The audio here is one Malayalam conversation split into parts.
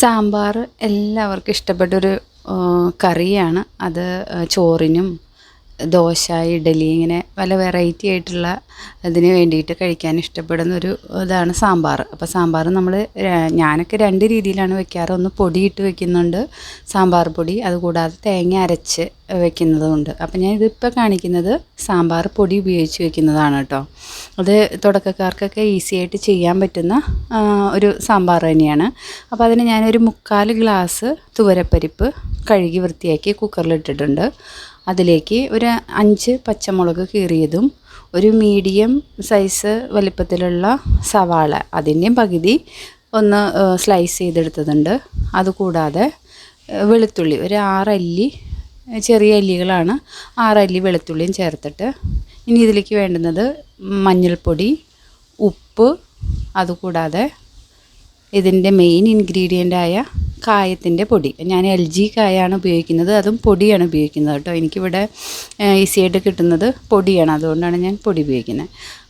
സാമ്പാർ എല്ലാവർക്കും ഇഷ്ടപ്പെട്ടൊരു കറിയാണ്. അത് ചോറിനും ദോശ, ഇഡലി ഇങ്ങനെ പല വെറൈറ്റി ആയിട്ടുള്ള അതിന് വേണ്ടിയിട്ട് കഴിക്കാൻ ഇഷ്ടപ്പെടുന്നൊരു ഇതാണ് സാമ്പാർ. അപ്പോൾ സാമ്പാർ ഞാനൊക്കെ രണ്ട് രീതിയിലാണ് വെക്കാറ്. ഒന്ന് പൊടിയിട്ട് വെക്കുന്നുണ്ട്, സാമ്പാർ പൊടി. അതുകൂടാതെ തേങ്ങ അരച്ച് വെക്കുന്നതുമുണ്ട്. അപ്പോൾ ഞാൻ ഇതിപ്പോൾ കാണിക്കുന്നത് സാമ്പാർ പൊടി ഉപയോഗിച്ച് വെക്കുന്നതാണ് കേട്ടോ. അത് തുടക്കക്കാർക്കൊക്കെ ഈസി ആയിട്ട് ചെയ്യാൻ പറ്റുന്ന ഒരു സാമ്പാർ തന്നെയാണ്. അപ്പോൾ അതിന് ഞാനൊരു 3/4 ഗ്ലാസ് തുവരപ്പരിപ്പ് കഴുകി വൃത്തിയാക്കി കുക്കറിലിട്ടിട്ടുണ്ട്. അതിലേക്ക് ഒരു 5 പച്ചമുളക് കീറിയതും ഒരു മീഡിയം സൈസ് വലിപ്പത്തിലുള്ള സവാള അതിൻ്റെയും പകുതി ഒന്ന് സ്ലൈസ് ചെയ്തെടുത്തതുണ്ട്. അതുകൂടാതെ വെളുത്തുള്ളി ഒരു 6 അല്ലി, ചെറിയ അല്ലികളാണ്, 6 അല്ലി വെളുത്തുള്ളിയും ചേർത്തിട്ട് ഇനി ഇതിലേക്ക് വേണ്ടുന്നത് മഞ്ഞൾപ്പൊടി, ഉപ്പ്, അതുകൂടാതെ ഇതിൻ്റെ മെയിൻ ഇൻഗ്രീഡിയൻ്റായ കായത്തിൻ്റെ പൊടി. ഞാൻ LG കായാണ് ഉപയോഗിക്കുന്നത്, അതും പൊടിയാണ് ഉപയോഗിക്കുന്നത് കേട്ടോ. എനിക്കിവിടെ ഈസി ആയിട്ട് കിട്ടുന്നത് പൊടിയാണ്, അതുകൊണ്ടാണ് ഞാൻ പൊടി ഉപയോഗിക്കുന്നത്.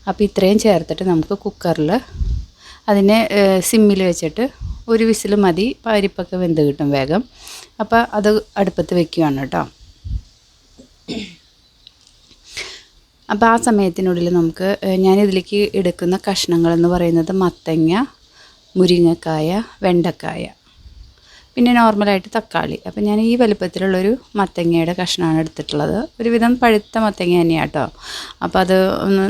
അപ്പോൾ ഇത്രയും ചേർത്തിട്ട് നമുക്ക് കുക്കറിൽ അതിനെ സിമ്മിൽ വെച്ചിട്ട് ഒരു വിസിൽ മതി, പരിപ്പൊക്കെ വെന്ത് കിട്ടും വേഗം. അപ്പോൾ അത് അടുപ്പത്ത് വെക്കുകയാണ് കേട്ടോ. അപ്പോൾ ആ സമയത്തിനുള്ളിൽ നമുക്ക് ഞാനിതിലേക്ക് എടുക്കുന്ന കഷ്ണങ്ങളെന്ന് പറയുന്നത് മത്തങ്ങ, മുരിങ്ങക്കായ, വെണ്ടക്കായ, പിന്നെ നോർമലായിട്ട് തക്കാളി. അപ്പോൾ ഞാൻ ഈ വലുപ്പത്തിലുള്ളൊരു മത്തങ്ങയുടെ കഷ്ണമാണ് എടുത്തിട്ടുള്ളത്. ഒരുവിധം പഴുത്ത മത്തങ്ങ തന്നെയാണ് കേട്ടോ. അപ്പോൾ അത്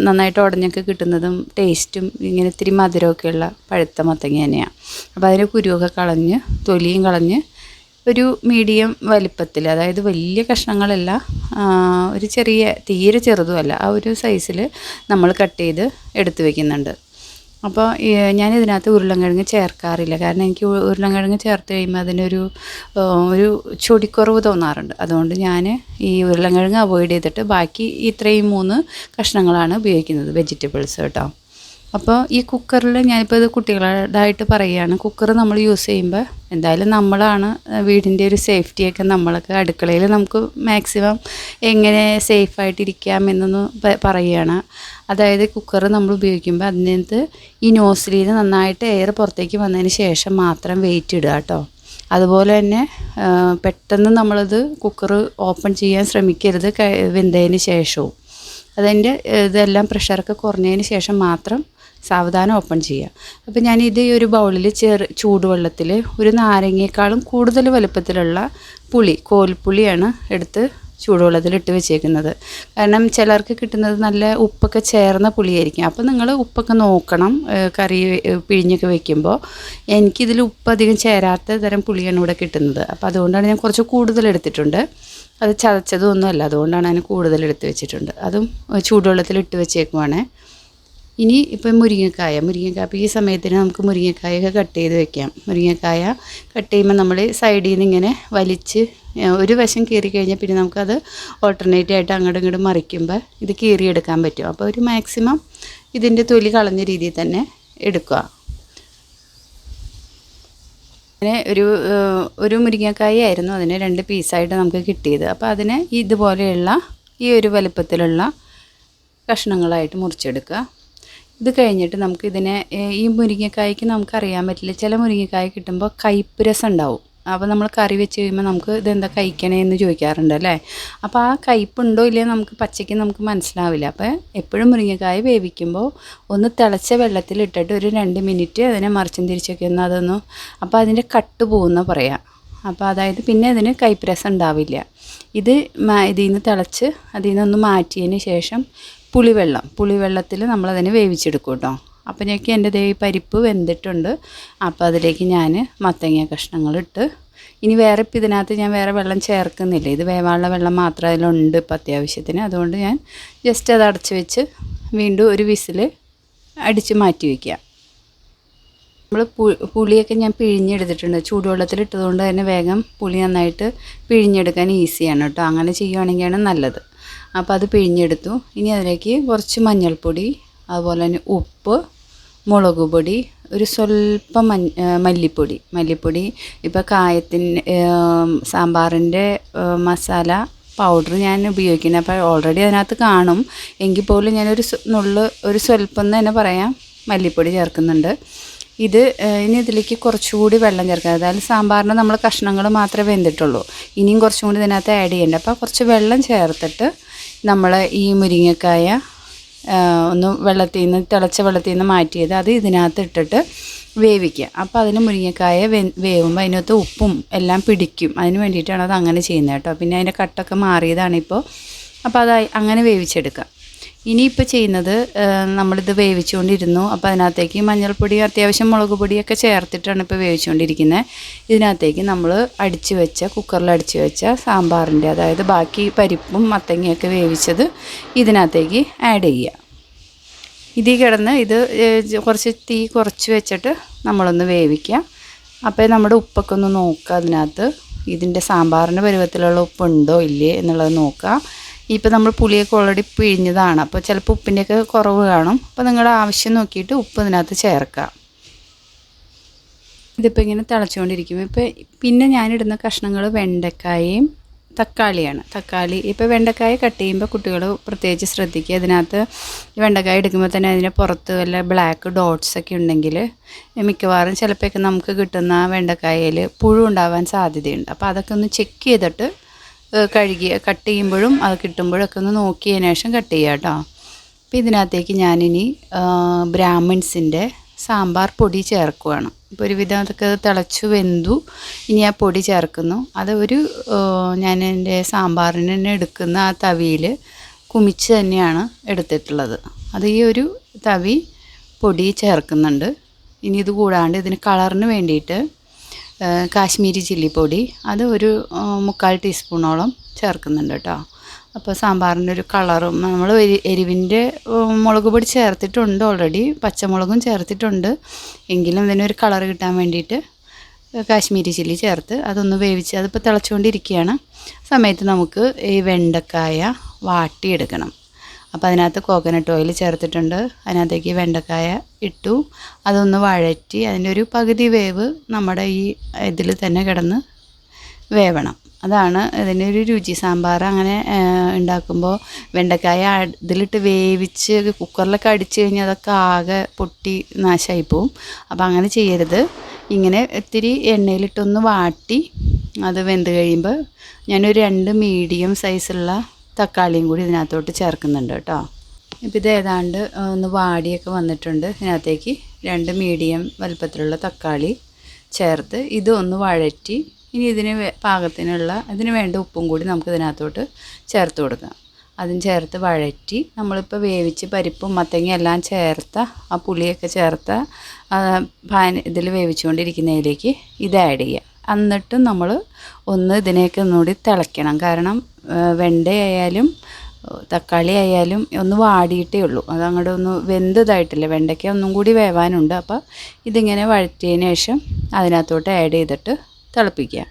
നന്നായിട്ട് ഉടഞ്ഞൊക്കെ കിട്ടുന്നതും ടേസ്റ്റും ഇങ്ങനെ ഇത്തിരി മധുരമൊക്കെയുള്ള പഴുത്ത മത്തങ്ങ തന്നെയാണ്. അപ്പോൾ അതിൻ്റെ കുരുവൊക്കെ കളഞ്ഞ് തൊലിയും കളഞ്ഞ് ഒരു മീഡിയം വലിപ്പത്തിൽ, അതായത് വലിയ കഷ്ണങ്ങളല്ല, ഒരു ചെറിയ തീരെ ചെറുതുമല്ല, ആ ഒരു സൈസിൽ നമ്മൾ കട്ട് ചെയ്ത് എടുത്ത് വയ്ക്കുന്നുണ്ട്. അപ്പോൾ ഞാനിതിനകത്ത് ഉരുളൻകിഴങ്ങ് ചേർക്കാറില്ല. കാരണം എനിക്ക് ഉരുളൻകിഴങ്ങ് ചേർത്ത് കഴിയുമ്പോൾ അതിനൊരു ചൊടിക്കുറവ് തോന്നാറുണ്ട്. അതുകൊണ്ട് ഞാൻ ഈ ഉരുളൻകിഴങ്ങ് അവോയ്ഡ് ചെയ്തിട്ട് ബാക്കി ഇത്രയും 3 കഷ്ണങ്ങളാണ് ഉപയോഗിക്കുന്നത്, വെജിറ്റബിൾസ് കേട്ടോ. അപ്പോൾ ഈ കുക്കറിൽ ഞാനിപ്പോൾ ഇത് കുട്ടികളായിട്ട് പറയുകയാണ്. കുക്കർ നമ്മൾ യൂസ് ചെയ്യുമ്പോൾ എന്തായാലും നമ്മളാണ് വീടിൻ്റെ ഒരു സേഫ്റ്റിയൊക്കെ നമ്മളൊക്കെ അടുക്കളയിൽ നമുക്ക് മാക്സിമം എങ്ങനെ സേഫായിട്ടിരിക്കാം എന്നൊന്ന് പറയുകയാണ്. അതായത് കുക്കർ നമ്മൾ ഉപയോഗിക്കുമ്പോൾ അതിനകത്ത് ഈ നോസിലിൽ നിന്ന് നന്നായിട്ട് എയർ പുറത്തേക്ക് വന്നതിന് ശേഷം മാത്രം വെയിറ്റ് ഇടുക കേട്ടോ. അതുപോലെ തന്നെ പെട്ടെന്ന് നമ്മളത് കുക്കർ ഓപ്പൺ ചെയ്യാൻ ശ്രമിക്കരുത് വെന്തതിന് ശേഷവും. അതിൻ്റെ ഇതെല്ലാം പ്രഷറൊക്കെ കുറഞ്ഞതിന് ശേഷം മാത്രം സാവധാനം ഓപ്പൺ ചെയ്യുക. അപ്പോൾ ഞാനിത് ഈ ഒരു ബൗളിൽ ചൂടുവെള്ളത്തിൽ ഒരു നാരങ്ങയേക്കാളും കൂടുതൽ വലുപ്പത്തിലുള്ള കോൽപ്പുളിയാണ് എടുത്ത് ചൂടുവെള്ളത്തിലിട്ട് വെച്ചേക്കുന്നത്. കാരണം ചിലർക്ക് കിട്ടുന്നത് നല്ല ഉപ്പൊക്കെ ചേർന്ന പുളിയായിരിക്കും. അപ്പോൾ നിങ്ങൾ ഉപ്പൊക്കെ നോക്കണം കറി പിഴിഞ്ഞൊക്കെ വെക്കുമ്പോൾ. എനിക്കിതിൽ ഉപ്പ് അധികം ചേരാത്ത തരം പുളിയാണ് ഇവിടെ കിട്ടുന്നത്. അപ്പോൾ അതുകൊണ്ടാണ് ഞാൻ കുറച്ച് കൂടുതൽ എടുത്തിട്ടുണ്ട്. അത് ചതച്ചതൊന്നുമല്ല, അതുകൊണ്ടാണ് ഞാൻ കൂടുതൽ എടുത്ത് വെച്ചിട്ടുണ്ട്. അതും ചൂടുവെള്ളത്തിലിട്ട് വെച്ചേക്കുവാണ്. ഇനി ഇപ്പം മുരിങ്ങക്കായ അപ്പോൾ ഈ സമയത്തിന് നമുക്ക് മുരിങ്ങക്കായൊക്കെ കട്ട് ചെയ്ത് വെക്കാം. മുരിങ്ങക്കായ കട്ട് ചെയ്യുമ്പോൾ നമ്മൾ സൈഡിൽ നിന്ന് ഇങ്ങനെ വലിച്ച് ഒരു വശം കീറി കഴിഞ്ഞാൽ പിന്നെ നമുക്കത് ഓൾട്ടർനേറ്റ് ആയിട്ട് അങ്ങോട്ടും ഇങ്ങോട്ടും മറിക്കുമ്പോൾ ഇത് കീറിയെടുക്കാൻ പറ്റും. അപ്പോൾ ഒരു മാക്സിമം ഇതിൻ്റെ തൊലി കളഞ്ഞ രീതിയിൽ തന്നെ എടുക്കുക. അങ്ങനെ ഒരു മുരിങ്ങക്കായ ആയിരുന്നു, അതിന് 2 പീസായിട്ട് നമുക്ക് കിട്ടിയത്. അപ്പോൾ അതിനെ ഇതുപോലെയുള്ള ഈ ഒരു വലുപ്പത്തിലുള്ള കഷ്ണങ്ങളായിട്ട് മുറിച്ചെടുക്കുക. ഇത് കഴിഞ്ഞിട്ട് നമുക്കിതിനെ ഈ മുരിങ്ങക്കായ്ക്ക് നമുക്കറിയാൻ പറ്റില്ല, ചില മുരിങ്ങക്കായ കിട്ടുമ്പോൾ കയ്പ്പ് രസം ഉണ്ടാവും. അപ്പോൾ നമ്മൾ കറി വെച്ച് കഴിയുമ്പോൾ നമുക്ക് ഇതെന്താ കഴിക്കണേ എന്ന് ചോദിക്കാറുണ്ട് അല്ലേ. അപ്പോൾ ആ കയ്പ്പുണ്ടോ ഇല്ലയോ നമുക്ക് പച്ചയ്ക്ക് നമുക്ക് മനസ്സിലാവില്ല. അപ്പോൾ എപ്പോഴും മുരിങ്ങക്കായ വേവിക്കുമ്പോൾ ഒന്ന് തിളച്ച വെള്ളത്തിലിട്ടിട്ട് ഒരു 2 മിനിറ്റ് അതിനെ മറിച്ചും തിരിച്ചൊക്കെ ഒന്ന് അപ്പോൾ അതിൻ്റെ കട്ട് പോകുന്ന പറയാം. അപ്പോൾ അതായത് പിന്നെ അതിന് കയ്പ്പ് രസം ഉണ്ടാവില്ല. ഇതിൽ നിന്ന് തിളച്ച് അതിൽ നിന്നൊന്ന് മാറ്റിയതിന് ശേഷം പുളിവെള്ളത്തിൽ നമ്മളതിനെ വേവിച്ചെടുക്കും കേട്ടോ. അപ്പോഴേക്കും എൻ്റെ പരിപ്പ് വെന്തിട്ടുണ്ട്. അപ്പോൾ അതിലേക്ക് ഞാൻ മത്തങ്ങ കഷ്ണങ്ങളിട്ട് ഇനി വേറെ ഇപ്പം ഇതിനകത്ത് ഞാൻ വേറെ വെള്ളം ചേർക്കുന്നില്ല. ഇത് വേവാനുള്ള വെള്ളം മാത്രം അതിലുണ്ട് ഇപ്പം അത്യാവശ്യത്തിന്. അതുകൊണ്ട് ഞാൻ ജസ്റ്റ് അത് അടച്ച് വെച്ച് വീണ്ടും ഒരു വിസിൽ അടിച്ച് മാറ്റി വയ്ക്കുക. നമ്മൾ പുളിയൊക്കെ ഞാൻ പിഴിഞ്ഞെടുത്തിട്ടുണ്ട്. ചൂടുവെള്ളത്തിലിട്ടതുകൊണ്ട് തന്നെ വേഗം പുളി നന്നായിട്ട് പിഴിഞ്ഞെടുക്കാൻ ഈസിയാണ് കേട്ടോ. അങ്ങനെ ചെയ്യുവാണെങ്കിലാണ് നല്ലത്. അപ്പോൾ അത് പിഴിഞ്ഞെടുത്തു. ഇനി അതിലേക്ക് കുറച്ച് മഞ്ഞൾപ്പൊടി, അതുപോലെ തന്നെ ഉപ്പ്, മുളക് പൊടി, ഒരു സ്വല്പം മല്ലിപ്പൊടി. ഇപ്പോൾ സാമ്പാറിൻ്റെ മസാല പൗഡർ ഞാൻ ഉപയോഗിക്കുന്നത്. അപ്പോൾ ഓൾറെഡി അതിനകത്ത് കാണും. എങ്കിൽ പോലും ഞാനൊരു സ്വല്പം എന്ന് തന്നെ പറയാം മല്ലിപ്പൊടി ചേർക്കുന്നുണ്ട്. ഇനി ഇതിലേക്ക് കുറച്ചുകൂടി വെള്ളം ചേർക്കാം. അതായത് സാമ്പാറിന് നമ്മൾ കഷ്ണങ്ങൾ മാത്രമേ വെന്തിട്ടുള്ളൂ, ഇനിയും കുറച്ചും കൂടി ഇതിനകത്ത് ആഡ് ചെയ്യേണ്ട. അപ്പോൾ കുറച്ച് വെള്ളം ചേർത്തിട്ട് നമ്മൾ ഈ മുരിങ്ങക്കായ ഒന്ന് തിളച്ച വെള്ളത്തിൽ നിന്ന് മാറ്റിയത് അത് ഇതിനകത്ത് ഇട്ടിട്ട് വേവിക്കുക. അപ്പോൾ അതിന് മുരിങ്ങക്കായ വേവുമ്പോൾ അതിനകത്ത് ഉപ്പും എല്ലാം പിടിക്കും. അതിന് വേണ്ടിയിട്ടാണ് അത് അങ്ങനെ ചെയ്യുന്നത് കേട്ടോ. പിന്നെ അതിൻ്റെ കട്ടൊക്കെ മാറിയതാണിപ്പോൾ. അപ്പോൾ അത് അങ്ങനെ വേവിച്ചെടുക്കുക. ഇനിയിപ്പോൾ ചെയ്യുന്നത്, നമ്മളിത് വേവിച്ചുകൊണ്ടിരുന്നു. അപ്പോൾ അതിനകത്തേക്ക് മഞ്ഞൾപ്പൊടി, അത്യാവശ്യം മുളക് പൊടിയൊക്കെ ചേർത്തിട്ടാണ് ഇപ്പോൾ വേവിച്ചുകൊണ്ടിരിക്കുന്നത്. ഇതിനകത്തേക്ക് നമ്മൾ കുക്കറിൽ അടിച്ചു വെച്ച സാമ്പാറിൻ്റെ, അതായത് ബാക്കി പരിപ്പും മത്തങ്ങയൊക്കെ വേവിച്ചത് ഇതിനകത്തേക്ക് ആഡ് ചെയ്യുക. ഇതിൽ കിടന്ന് ഇത് കുറച്ച് തീ കുറച്ച് വെച്ചിട്ട് നമ്മളൊന്ന് വേവിക്കുക. അപ്പോൾ നമ്മുടെ ഉപ്പൊക്കെ ഒന്ന് നോക്കുക. അതിനകത്ത് ഇതിൻ്റെ സാമ്പാറിൻ്റെ പരുവത്തിലുള്ള ഉപ്പുണ്ടോ ഇല്ലേ എന്നുള്ളത് നോക്കുക. ഇപ്പോൾ നമ്മൾ പുളിയൊക്കെ ഓൾറെഡി പിഴിഞ്ഞതാണ്, അപ്പോൾ ചിലപ്പോൾ ഉപ്പിൻ്റെയൊക്കെ കുറവ് കാണും. അപ്പോൾ നിങ്ങളുടെ ആവശ്യം നോക്കിയിട്ട് ഉപ്പ് ഇതിനകത്ത് ചേർക്കുക. ഇതിപ്പോൾ ഇങ്ങനെ തിളച്ചുകൊണ്ടിരിക്കും. പിന്നെ ഞാനിടുന്ന കഷ്ണങ്ങൾ വെണ്ടക്കായയും തക്കാളിയാണ്. ഇപ്പോൾ വെണ്ടക്കായ കട്ട് ചെയ്യുമ്പോൾ കുട്ടികൾ പ്രത്യേകിച്ച് ശ്രദ്ധിക്കുക. അതിനകത്ത് വെണ്ടക്കായ എടുക്കുമ്പോൾ തന്നെ അതിൻ്റെ പുറത്ത് വല്ല ബ്ലാക്ക് ഡോട്ട്സൊക്കെ ഉണ്ടെങ്കിൽ മിക്കവാറും ചിലപ്പോഴൊക്കെ നമുക്ക് കിട്ടുന്ന വെണ്ടക്കായയിൽ പുഴു ഉണ്ടാവാൻ സാധ്യതയുണ്ട്. അപ്പോൾ അതൊക്കെ ഒന്ന് ചെക്ക് ചെയ്തിട്ട് കട്ട് ചെയ്യുമ്പോഴും അത് കിട്ടുമ്പോഴൊക്കെ ഒന്ന് നോക്കിയതിന് ശേഷം കട്ട് ചെയ്യുക കേട്ടോ. അപ്പോൾ ഇതിനകത്തേക്ക് ഞാനിനി ബ്രാഹ്മിൺസിൻ്റെ സാമ്പാർ പൊടി ചേർക്കുകയാണ്. ഇപ്പോൾ ഒരുവിധം അതൊക്കെ തിളച്ചു വെന്തു. ഇനി ആ പൊടി ചേർക്കുന്നു. അത് ഞാൻ എൻ്റെ സാമ്പാറിന് തന്നെ എടുക്കുന്ന ആ തവിയിൽ കുമിച്ച് തന്നെയാണ് എടുത്തിട്ടുള്ളത്. അത് ഈ ഒരു തവി പൊടി ചേർക്കുന്നുണ്ട്. ഇനി ഇത് കൂടാണ്ട് ഇതിന് കളറിന് വേണ്ടിയിട്ട് കാശ്മീരി ചില്ലി പൊടി അത് 3/4 ടീസ്പൂണോളം ചേർക്കുന്നുണ്ട് കേട്ടോ. അപ്പോൾ സാമ്പാറിൻ്റെ ഒരു കളറും, നമ്മൾ എരിവിൻ്റെ മുളക് പൊടി ചേർത്തിട്ടുണ്ട് ഓൾറെഡി, പച്ചമുളകും ചേർത്തിട്ടുണ്ട്. എങ്കിലും ഇതിനൊരു കളർ കിട്ടാൻ വേണ്ടിയിട്ട് കാശ്മീരി ചില്ലി ചേർത്ത് അതൊന്ന് വേവിച്ച് അതിപ്പോൾ തിളച്ചുകൊണ്ടിരിക്കുകയാണ്. സമയത്ത് നമുക്ക് ഈ വെണ്ടക്കായ വാട്ടിയെടുക്കണം. അപ്പോൾ അതിനകത്ത് കോക്കനട്ട് ഓയിൽ ചേർത്തിട്ടുണ്ട്. അതിനകത്തേക്ക് വെണ്ടക്കായ ഇട്ടു. അതൊന്ന് വഴറ്റി അതിൻ്റെ ഒരു പകുതി വേവ് നമ്മുടെ ഈ ഇതിൽ തന്നെ കിടന്ന് വേവണം. അതാണ് ഇതിൻ്റെ ഒരു രുചി. സാമ്പാർ അങ്ങനെ ഉണ്ടാക്കുമ്പോൾ വെണ്ടക്കായ ഇതിലിട്ട് വേവിച്ച് കുക്കറിലൊക്കെ അടിച്ചു കഴിഞ്ഞാൽ അതൊക്കെ ആകെ പൊട്ടി നാശമായി പോവും. അപ്പോൾ അങ്ങനെ ചെയ്യരുത്. ഇങ്ങനെ ഇത്തിരി എണ്ണയിലിട്ടൊന്ന് വാട്ടി അത് വെന്ത് കഴിയുമ്പോൾ ഞാനൊരു 2 മീഡിയം സൈസുള്ള തക്കാളിയും കൂടി ഇതിനകത്തോട്ട് ചേർക്കുന്നുണ്ട് കേട്ടോ. ഇപ്പോൾ ഇത് ഏതാണ്ട് ഒന്ന് വാടിയൊക്കെ വന്നിട്ടുണ്ട്. ഇതിനകത്തേക്ക് 2 മീഡിയം വലുപ്പത്തിലുള്ള തക്കാളി ചേർത്ത് ഇത് ഒന്ന് വഴറ്റി ഇനി ഇതിന് വേണ്ട ഉപ്പും കൂടി നമുക്ക് ഇതിനകത്തോട്ട് ചേർത്ത് കൊടുക്കാം. അതും ചേർത്ത് വഴറ്റി നമ്മളിപ്പോൾ വേവിച്ച് പരിപ്പും മത്തങ്ങ എല്ലാം ചേർത്ത ആ പുളിയൊക്കെ ചേർത്ത ഇതിൽ വേവിച്ചുകൊണ്ടിരിക്കുന്നതിലേക്ക് ഇത് ആഡ് ചെയ്യുക. എന്നിട്ടും നമ്മൾ ഇതിനെയൊക്കെ ഒന്നുകൂടി തിളയ്ക്കണം. കാരണം വെണ്ടയായാലും തക്കാളി ആയാലും ഒന്ന് വാടിയിട്ടേ ഉള്ളൂ, അതങ്ങോട്ട് ഒന്ന് വെന്തതായിട്ടില്ല. വെണ്ടയ്ക്ക ഒന്നും കൂടി വേവാനുണ്ട്. അപ്പോൾ ഇതിങ്ങനെ വഴറ്റിയതിന് ശേഷം അതിനകത്തോട്ട് ആഡ് ചെയ്തിട്ട് തിളപ്പിക്കുക.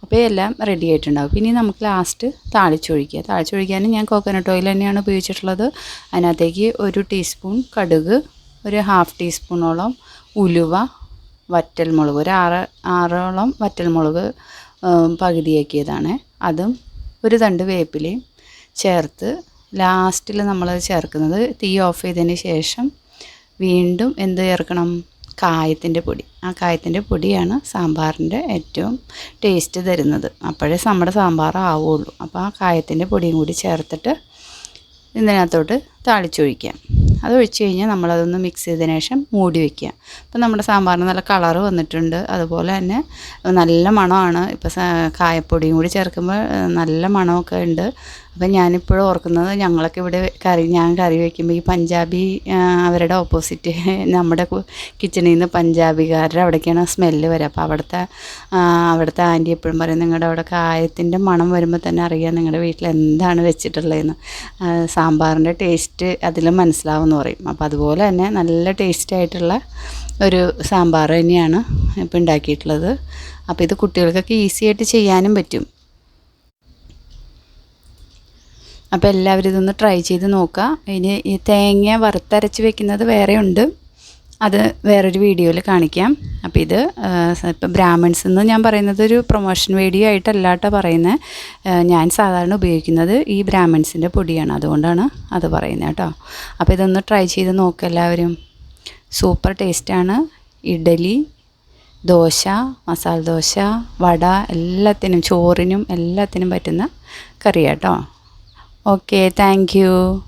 അപ്പോൾ എല്ലാം റെഡി ആയിട്ടുണ്ടാകും. പിന്നെ നമുക്ക് ലാസ്റ്റ് താളിച്ചൊഴിക്കുക. താളിച്ചൊഴിക്കാനും ഞാൻ കോക്കനട്ട് ഓയിൽ തന്നെയാണ് ഉപയോഗിച്ചിട്ടുള്ളത്. അതിനകത്തേക്ക് 1 ടീസ്പൂൺ കടുക്, ഒരു 1/2 ടീസ്പൂണോളം ഉലുവ, വറ്റൽമുളക്, ഒരു 6 വറ്റൽമുളക് പകുതിയാക്കിയതാണ്, അതും ഒരു തണ്ട് വേപ്പിലയും ചേർത്ത് ലാസ്റ്റിൽ നമ്മൾ ചേർക്കുന്നത്. തീ ഓഫ് ചെയ്തതിന് ശേഷം വീണ്ടും എന്ത് ചേർക്കണം? കായത്തിൻ്റെ പൊടി. ആ കായത്തിൻ്റെ പൊടിയാണ് സാമ്പാറിൻ്റെ ഏറ്റവും ടേസ്റ്റ് തരുന്നത്. അപ്പോഴേ നമ്മുടെ സാമ്പാർ ആവുള്ളൂ. അപ്പോൾ ആ കായത്തിൻ്റെ പൊടിയും കൂടി ചേർത്തിട്ട് ഇതിനകത്തോട്ട് താളിച്ചൊഴിക്കാം. അത് ഒഴിച്ച് കഴിഞ്ഞാൽ നമ്മളതൊന്ന് മിക്സ് ചെയ്തതിന് ശേഷം മൂടി വയ്ക്കുക. അപ്പോൾ നമ്മുടെ സാമ്പാറിന് നല്ല കളറ് വന്നിട്ടുണ്ട്. അതുപോലെ തന്നെ നല്ല മണമാണ്. ഇപ്പോൾ കായപ്പൊടിയും കൂടി ചേർക്കുമ്പോൾ നല്ല മണമൊക്കെ ഉണ്ട്. അപ്പം ഞാനിപ്പോഴും ഓർക്കുന്നത്, ഞങ്ങളൊക്കെ ഇവിടെ ഞാൻ കറി വയ്ക്കുമ്പോൾ ഈ പഞ്ചാബി അവരുടെ ഓപ്പോസിറ്റ് നമ്മുടെ കിച്ചണിൽ നിന്ന് പഞ്ചാബിക്കാരുടെ അവിടേക്കാണ് സ്മെല്ല് വരിക. അപ്പോൾ അവിടുത്തെ ആൻറ്റി എപ്പോഴും പറയും, നിങ്ങളുടെ അവിടെ കായത്തിൻ്റെ മണം വരുമ്പോൾ തന്നെ അറിയാം നിങ്ങളുടെ വീട്ടിൽ എന്താണ് വെച്ചിട്ടുള്ളതെന്ന്. സാമ്പാറിൻ്റെ ടേസ്റ്റ് അതിൽ മനസ്സിലാവുമെന്ന് പറയും. അപ്പോൾ അതുപോലെ തന്നെ നല്ല ടേസ്റ്റായിട്ടുള്ള ഒരു സാമ്പാർ തന്നെയാണ് ഇപ്പോൾ ഉണ്ടാക്കിയിട്ടുള്ളത്. അപ്പോൾ ഇത് കുട്ടികൾക്കൊക്കെ ഈസി ആയിട്ട് ചെയ്യാനും പറ്റും. അപ്പോൾ എല്ലാവരും ഇതൊന്ന് ട്രൈ ചെയ്ത് നോക്കുക. ഇനി ഈ തേങ്ങ വറുത്തരച്ച് വെക്കുന്നത് വേറെയുണ്ട്, അത് വേറൊരു വീഡിയോയിൽ കാണിക്കാം. അപ്പോൾ ഇത് ഇപ്പോൾ ബ്രാഹ്മിൺസ് എന്ന് ഞാൻ പറയുന്നത് ഒരു പ്രൊമോഷൻ വീഡിയോ ആയിട്ടല്ല കേട്ടോ പറയുന്നത്. ഞാൻ സാധാരണ ഉപയോഗിക്കുന്നത് ഈ ബ്രാഹ്മിൺസിൻ്റെ പൊടിയാണ്, അതുകൊണ്ടാണ് അത് പറയുന്നത് കേട്ടോ. അപ്പോൾ ഇതൊന്ന് ട്രൈ ചെയ്ത് നോക്കുക എല്ലാവരും. സൂപ്പർ ടേസ്റ്റാണ്. ഇഡലി, ദോശ, മസാല ദോശ, വട, എല്ലാത്തിനും ചോറിനും എല്ലാത്തിനും പറ്റുന്ന കറിയാട്ടോ. Okay, thank you.